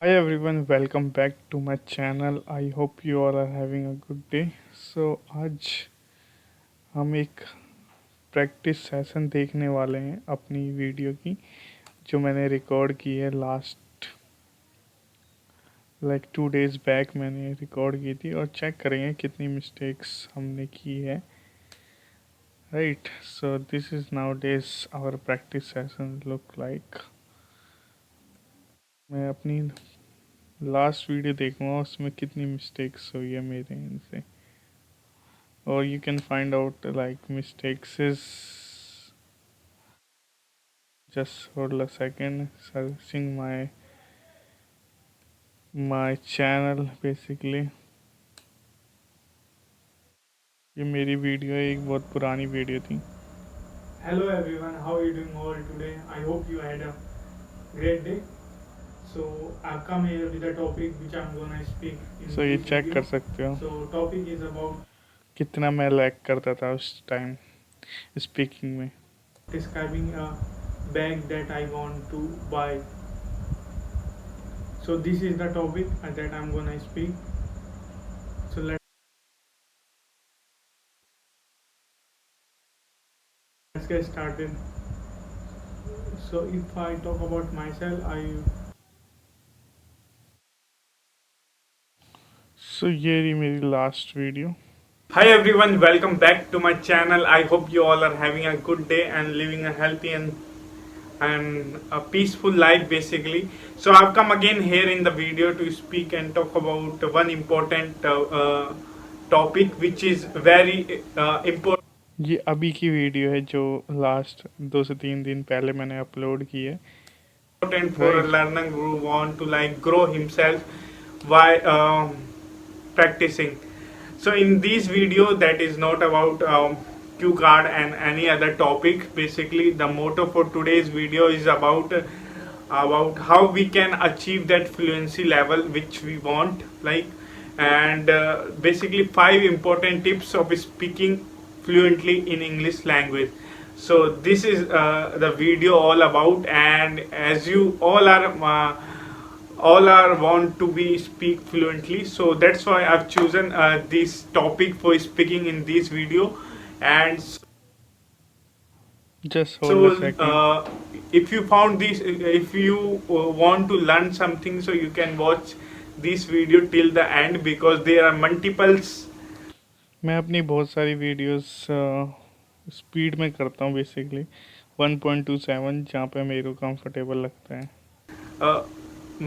Hi everyone, welcome back to my channel. I hope you all are having a good day. आज हम एक practice session देखने वाले हैं अपनी वीडियो की जो मैंने रिकॉर्ड की है लास्ट 2 days बैक मैंने रिकॉर्ड की थी और चेक करेंगे कितनी मिस्टेक्स हमने की है. Right, so this is how does our practice session look like. मैं अपनी लास्ट वीडियो देखूँगा उसमें कितनी मिस्टेक्स हुई है मेरे end से. Or you can find out like mistakes is just hold a second searching my channel basically. ये मेरी वीडियो एक बहुत पुरानी वीडियो थी. Hello everyone, how are you doing all today? I hope you had a great day. So I've come here with a topic which I'm gonna speak in So ये this check कर video. सकते हो So topic is about कितना मैं lag करता था उस time speaking में. describing a bag that I want to buy. So this is the topic that I'm gonna speak. So let's get started. So if I talk about myself, So ये रही मेरी last video. Hi everyone, welcome back to my channel. I hope you all are having a good day and living a healthy and a peaceful life basically. So I've come again here in the video to speak and talk about one important topic which is very important ये अभी की video है जो last 2 से 3 दिन पहले मैंने upload की है. for a right. learner who want to like grow himself while practicing. So in this video that is not about cue card and any other topic. Basically the motto for today's video is about how we can achieve that fluency level which we want, like, and basically 5 important tips of speaking fluently in English language. So this is the video all about, and as you all are want to be speak fluently, so that's why I've chosen this topic for speaking in this video. And just so hold a second. if you found this, if you want to learn something, so you can watch this video till the end because there are multiples. मैं अपनी बहुत सारी videos speed में करता हूँ basically 1.27 जहाँ पे मेरे को कंफर्टेबल लगता है. uh,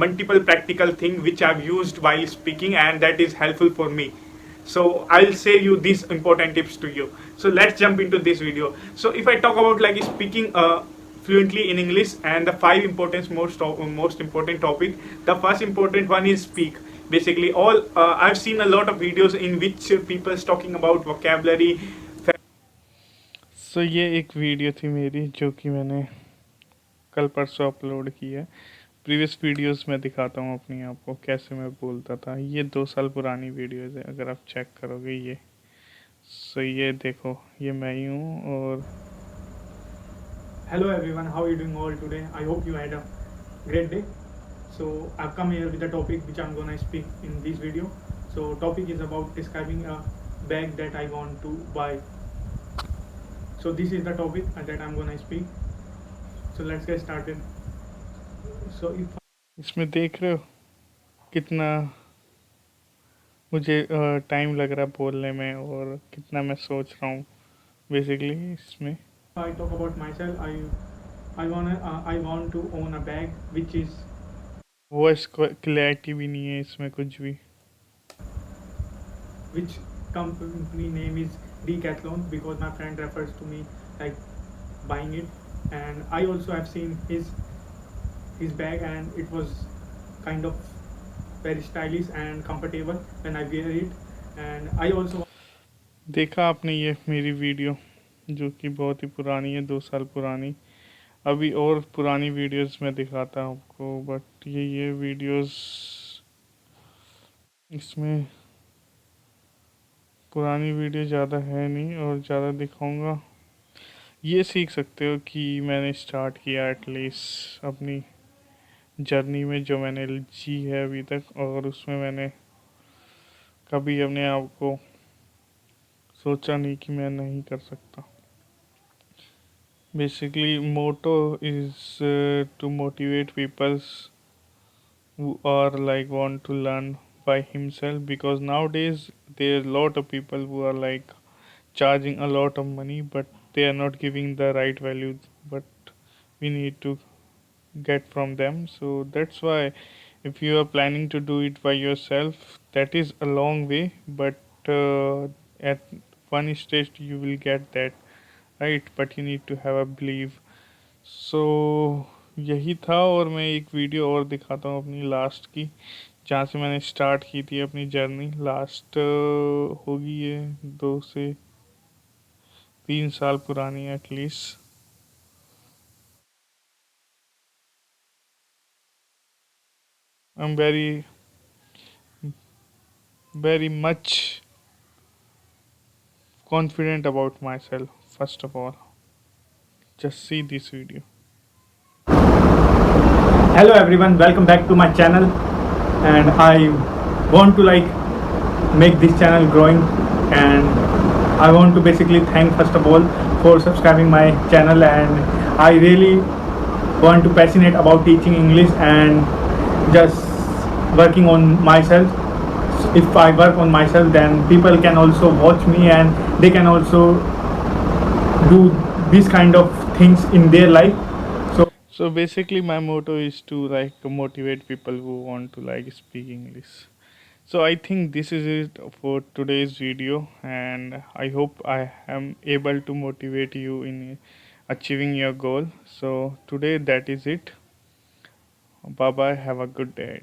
Multiple practical thing which I've used while speaking, and that is helpful for me. So I'll say you these important tips to you. So let's jump into this video. So if I talk about like speaking fluently in English and the 5 important most important topic, the first important one is speak. Basically, all I've seen a lot of videos in which people is talking about vocabulary. सो ये एक video थी मेरी जो कि मैंने कल परसों upload की है. प्रीवियस वीडियोस में दिखाता हूँ अपनी आपको कैसे मैं बोलता था. ये 2 साल पुरानी वीडियोस है अगर आप चेक करोगे ये. सो ये देखो ये मैं ही हूँ और Hello everyone, how are you doing all today? I hope you had a great day. So I've come here with a topic which I'm gonna speak in this video. So topic is about describing a bag that I want to buy. So this is the topic that I'm gonna speak. So let's get started. So if इसमें देख रहे हो कितना मुझे time लग रहा है बोलने में और कितना मैं सोच रहा हूँ बेसिकली इसमें. I talk about myself, I want to own a bag voice clarity भी नहीं है इसमें कुछ भी. which company name is Decathlon because my friend refers to me like buying it, and I also have seen his bag, and it was kind of very stylish and comfortable when I wear it. And I also देखा आपने ये मेरी video जो कि बहुत ही पुरानी है 2 साल पुरानी. अभी और पुरानी वीडियोस में दिखाता हूँ आपको बट ये वीडियोस इसमें पुरानी वीडियो ज़्यादा है नहीं और ज़्यादा दिखाऊंगा. ये सीख सकते हो कि मैंने स्टार्ट किया एटलीस्ट अपनी जर्नी में जो मैंने जी है अभी तक, और उसमें मैंने कभी अपने आप को सोचा नहीं कि मैं नहीं कर सकता. Basically, motto is to motivate people who are like want to learn by himself, because nowadays there are a lot of people who are like charging a lot of money, but they are not giving the right value. But we need to get from them. So that's why if you are planning to do it by yourself, that is a long way, but at one stage you will get that, right? But you need to have a belief. सो यही था, और मैं एक video और दिखाता हूँ अपनी last की, जहाँ से मैंने स्टार्ट की थी अपनी जर्नी. लास्ट होगी ये 2 से 3 साल पुरानी at least. I am very very much confident about my self. First of all, just see this video. Hello everyone, welcome back to my channel. And I want to like make this channel growing, and I want to basically thank first of all for subscribing my channel. And I really want to passionate about teaching English and just working on myself. So if I work on myself, then people can also watch me and they can also do these kind of things in their life. So basically, my motto is to like motivate people who want to like speak English. So I think this is it for today's video, and I hope I am able to motivate you in achieving your goal. So today that is it. Bye bye. Have a good day.